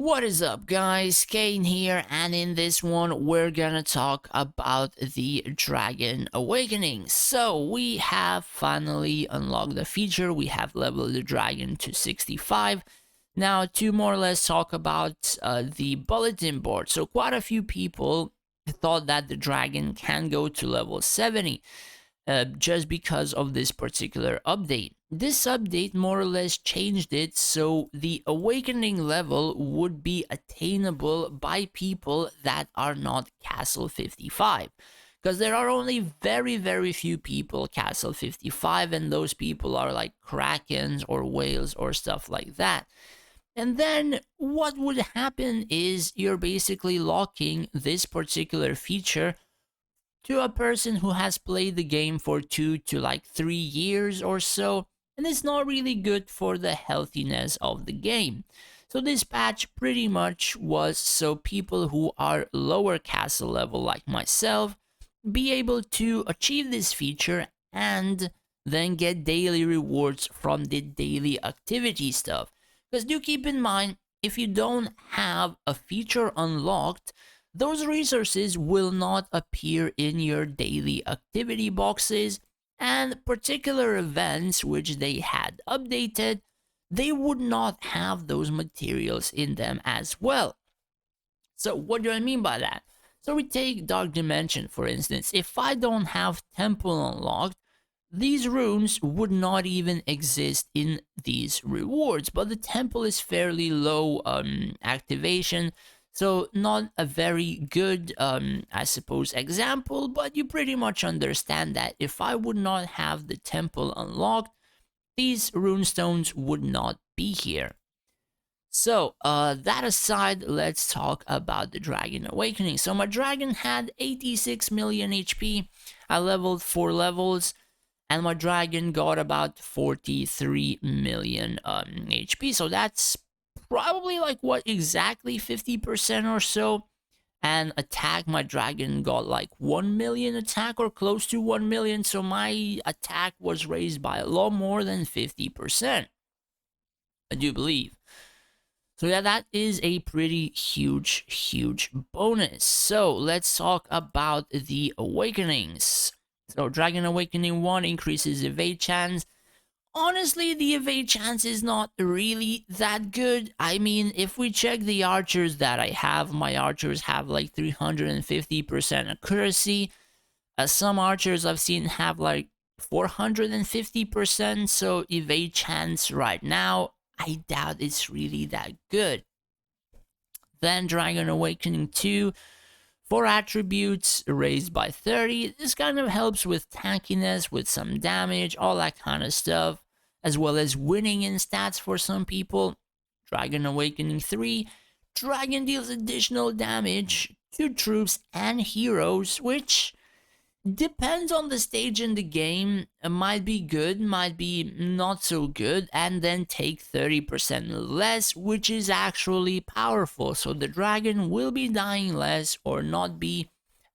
What is up, guys? Kane here, and in this one, we're gonna talk about the Dragon Awakening. So, we have finally unlocked the feature, we have leveled the dragon to 65. Now, to more or less talk about the bulletin board. So, quite a few people thought that the dragon can go to level 70 just because of this particular update. This update more or less changed it so the awakening level would be attainable by people that are not Castle 55. Because there are only very few people Castle 55, and those people are like Krakens or whales or stuff like that. And then what would happen is you're basically locking this particular feature to a person who has played the game for 2 to 3 years or so, and it's not really good for the healthiness of the game. So this patch pretty much was so people who are lower castle level like myself be able to achieve this feature and then get daily rewards from the daily activity stuff. Because do keep in mind, if you don't have a feature unlocked, those resources will not appear in your daily activity boxes, and particular events which they had updated, they would not have those materials in them as well. So what do I mean by that? So we take Dark Dimension for instance. If I don't have Temple unlocked, these runes would not even exist in these rewards, but the temple is fairly low activation, so not a very good, I suppose, example, but you pretty much understand that if I would not have the temple unlocked, these runestones would not be here. So, that aside, let's talk about the Dragon Awakening. So my dragon had 86 million HP, I leveled 4 levels, and my dragon got about 43 million HP. So that's probably like what exactly 50% or so. And attack, my dragon got like 1 million attack or close to 1 million. So my attack was raised by a lot more than 50%, I do believe. So yeah, that is a pretty huge bonus. So let's talk about the awakenings. So Dragon Awakening 1 increases evade chance. Honestly, the evade chance is not really that good. I mean, if we check the archers that I have, my archers have like 350% accuracy. Some archers I've seen have like 450%, so evade chance right now, I doubt it's really that good. Then Dragon Awakening 2, 4 attributes raised by 30. This kind of helps with tankiness, with some damage, all that kind of stuff, as well as winning in stats for some people. Dragon Awakening 3, Dragon deals additional damage to troops and heroes, which depends on the stage in the game. It might be good, might be not so good, and then take 30% less, which is actually powerful. So the dragon will be dying less or not be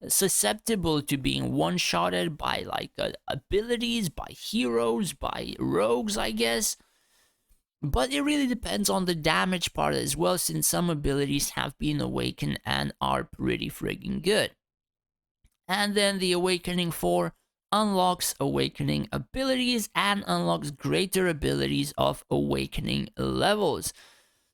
susceptible to being one-shotted by like abilities, by heroes, by rogues, I guess. But it really depends on the damage part as well, since some abilities have been awakened and are pretty friggin' good. And then the Awakening 4 unlocks awakening abilities and unlocks greater abilities of awakening levels.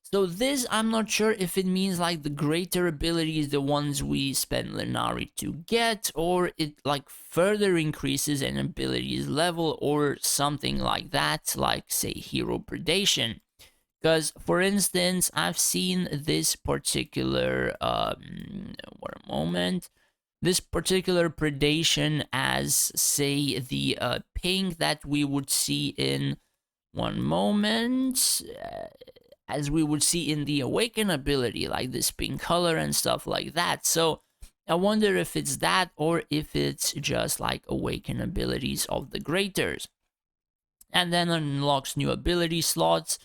So this, I'm not sure if it means like the greater abilities, the ones we spend Lenari to get, or it like further increases an abilities level or something like that, like say Hero Predation. Because, for instance, I've seen this particular, what a moment, this particular predation as, say, the ping that we would see in one moment, as we would see in the Awaken ability, like this pink color and stuff like that. So I wonder if it's that or if it's just like Awaken abilities of the Greaters. And then unlocks new ability slots.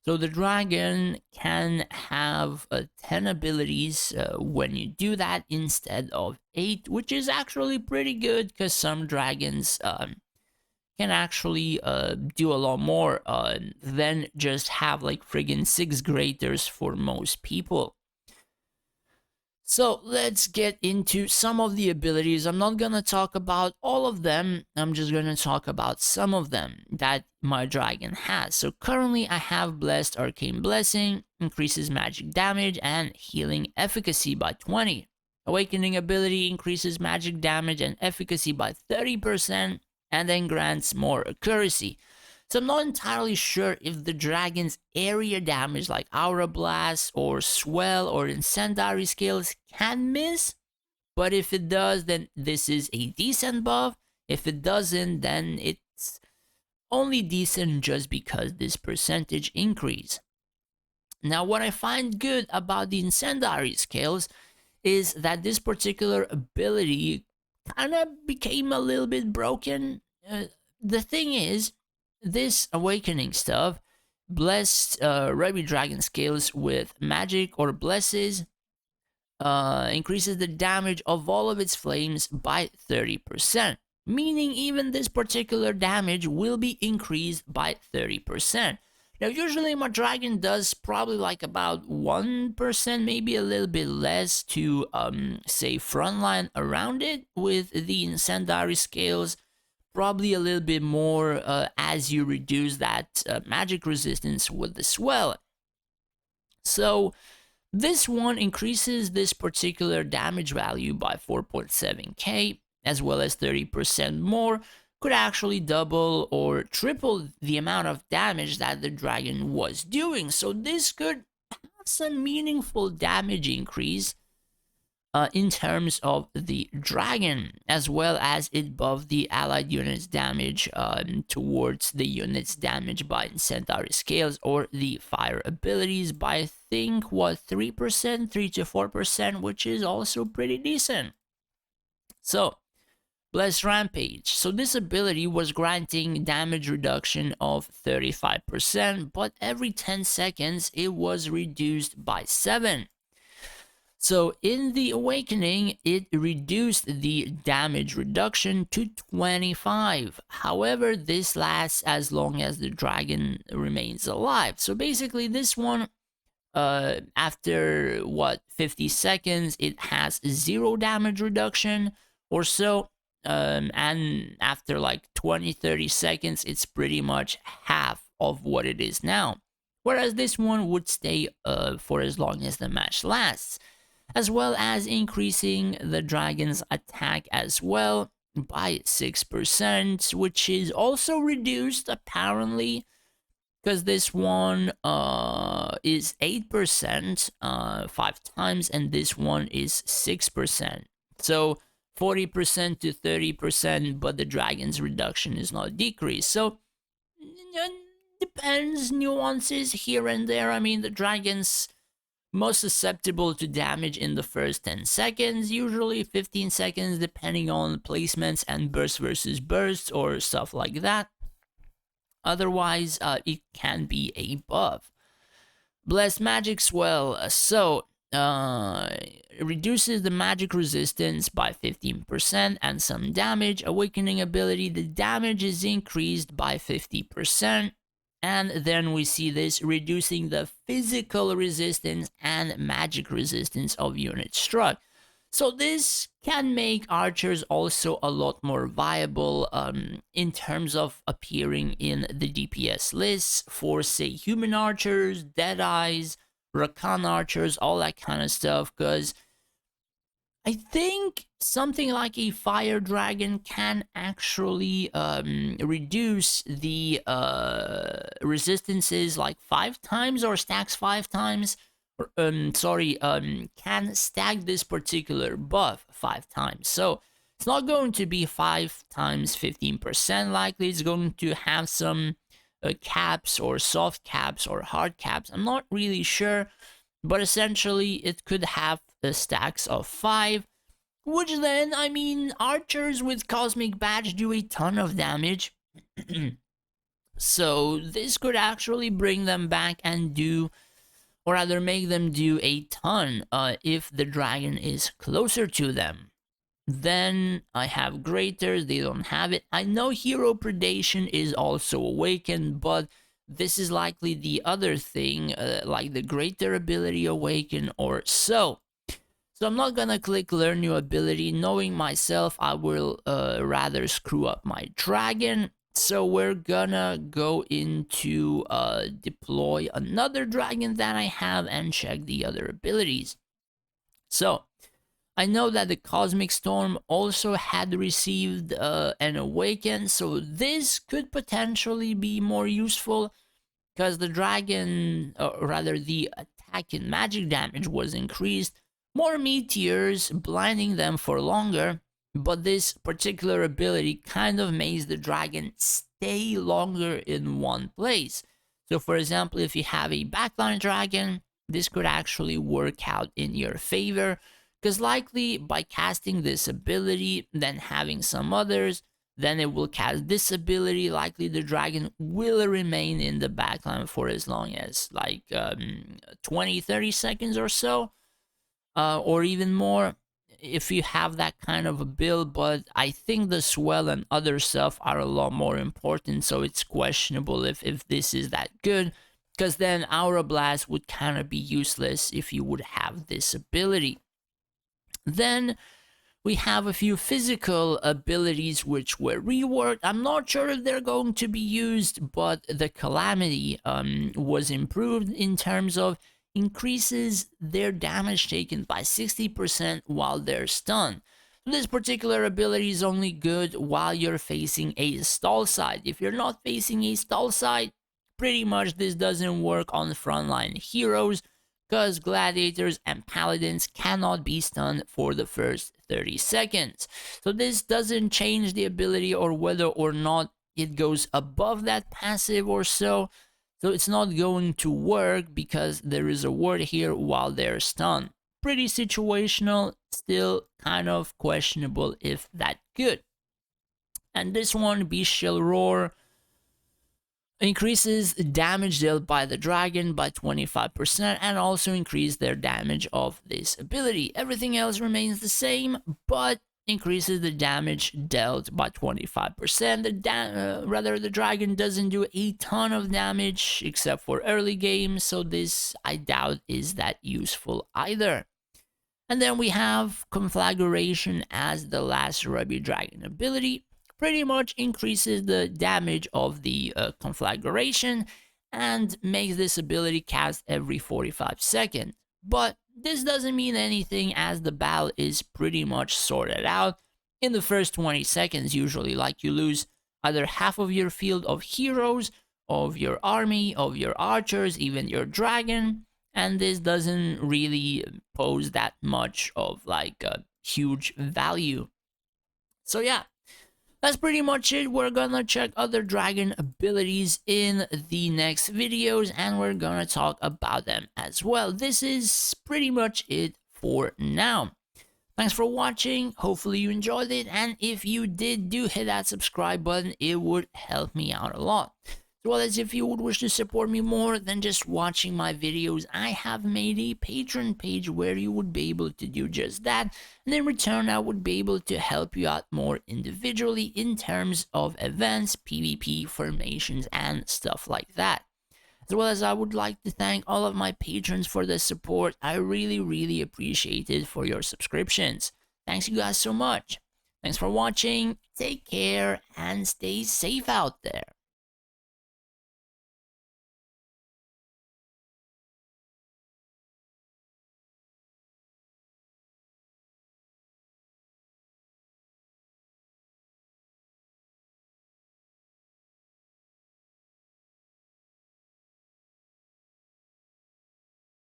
So the dragon can have 10 abilities when you do that instead of 8, which is actually pretty good because some dragons can actually do a lot more than just have like friggin' 6 graders for most people. So let's get into some of the abilities. I'm not gonna talk about all of them, I'm just gonna talk about some of them that my dragon has. So currently I have Blessed Arcane Blessing, increases magic damage and healing efficacy by 20. Awakening ability increases magic damage and efficacy by 30% and then grants more accuracy. So I'm not entirely sure if the dragon's area damage like Aura Blast or Swell or Incendiary skills can miss, but if it does, then this is a decent buff. If it doesn't, then it's only decent just because this percentage increase. Now, what I find good about the Incendiary skills is that this particular ability kind of became a little bit broken. The thing is, this awakening stuff blessed Ruby Dragon skills with magic or blesses increases the damage of all of its flames by 30%, meaning even this particular damage will be increased by 30%. Now, usually my dragon does probably like about 1%, maybe a little bit less to, say, frontline around it with the incendiary scales. Probably a little bit more as you reduce that magic resistance with the swell. So, this one increases this particular damage value by 4.7k, as well as 30% more, could actually double or triple the amount of damage that the dragon was doing. So this could have some meaningful damage increase in terms of the dragon, as well as it buffed the allied units damage towards the units damaged by incendiary scales or the fire abilities by, I think, what, 3%, 3 to 4%, which is also pretty decent. So Bless Rampage. So this ability was granting damage reduction of 35%, but every 10 seconds it was reduced by 7. So in the Awakening, it reduced the damage reduction to 25. However, this lasts as long as the dragon remains alive. So basically, this one, after what, 50 seconds, it has 0 damage reduction or so. And after like 20-30 seconds, it's pretty much half of what it is now. Whereas this one would stay for as long as the match lasts, as well as increasing the dragon's attack as well by 6%, which is also reduced apparently, because this one is 8% 5 times, and this one is 6%. So 40% to 30%, but the dragon's reduction is not decreased. So depends, nuances here and there. I mean, the dragon's most susceptible to damage in the first 10 seconds, usually 15 seconds depending on placements and burst versus burst or stuff like that. Otherwise, it can be a buff. Blessed Magic Swell. So, reduces the magic resistance by 15% and some damage. Awakening ability, the damage is increased by 50%. And then we see this reducing the physical resistance and magic resistance of units struck. So this can make archers also a lot more viable in terms of appearing in the DPS lists for, say, human archers, Deadeyes, Rakan archers, all that kind of stuff, because I think something like a fire dragon can actually reduce the resistances like 5 times or stacks 5 times. Or, can stack this particular buff 5 times. So it's not going to be 5 times 15% likely. It's going to have some caps or soft caps or hard caps. I'm not really sure. But essentially, it could have stacks of 5, which then, I mean, archers with Cosmic Badge do a ton of damage. So this could actually bring them back and do, or rather make them do a ton if the dragon is closer to them. Then I have Greater, they don't have it. I know Hero Predation is also Awakened, but this is likely the other thing, like the Greater ability Awaken or so. So I'm not gonna click learn new ability. Knowing myself, I will rather screw up my dragon. So we're gonna go into deploy another dragon that I have and check the other abilities. So I know that the Cosmic Storm also had received an Awaken, so this could potentially be more useful because the dragon, or rather the attack and magic damage was increased, more meteors blinding them for longer, but this particular ability kind of makes the dragon stay longer in one place. So for example, if you have a backline dragon, this could actually work out in your favor, because likely by casting this ability, then having some others, then it will cast this ability. Likely the dragon will remain in the backline for as long as like 20-30 seconds or so, or even more if you have that kind of a build. But I think the swell and other stuff are a lot more important, so it's questionable if this is that good, because then Aura Blast would kind of be useless if you would have this ability. Then we have a few physical abilities which were reworked. I'm not sure if they're going to be used, but the Calamity was improved in terms of increases their damage taken by 60% while they're stunned. This particular ability is only good while you're facing a stall side. If you're not facing a stall side, pretty much this doesn't work on frontline heroes, because gladiators and paladins cannot be stunned for the first 30 seconds. So this doesn't change the ability or whether or not it goes above that passive or so. So it's not going to work because there is a word here while they're stunned. Pretty situational, still kind of questionable if that good. And this one, Bestial Roar, increases damage dealt by the dragon by 25% and also increase their damage of this ability. Everything else remains the same, but increases the damage dealt by 25%. The dragon doesn't do a ton of damage except for early game, so this I doubt is that useful either. And then we have Conflagration as the last Ruby Dragon ability. Pretty much increases the damage of the conflagration and makes this ability cast every 45 seconds. But this doesn't mean anything as the battle is pretty much sorted out in the first 20 seconds usually. Like you lose either half of your field of heroes, of your army, of your archers, even your dragon, and this doesn't really pose that much of like a huge value. So yeah, that's pretty much it. We're gonna check other dragon abilities in the next videos and we're gonna talk about them as well. This is pretty much it for now. Thanks for watching, hopefully you enjoyed it, and if you did, do hit that subscribe button, it would help me out a lot. As well as if you would wish to support me more than just watching my videos, I have made a Patreon page where you would be able to do just that, and in return I would be able to help you out more individually in terms of events, PvP, formations, and stuff like that. As well as I would like to thank all of my patrons for the support. I really appreciate it for your subscriptions. Thanks you guys so much. Thanks for watching, take care, and stay safe out there.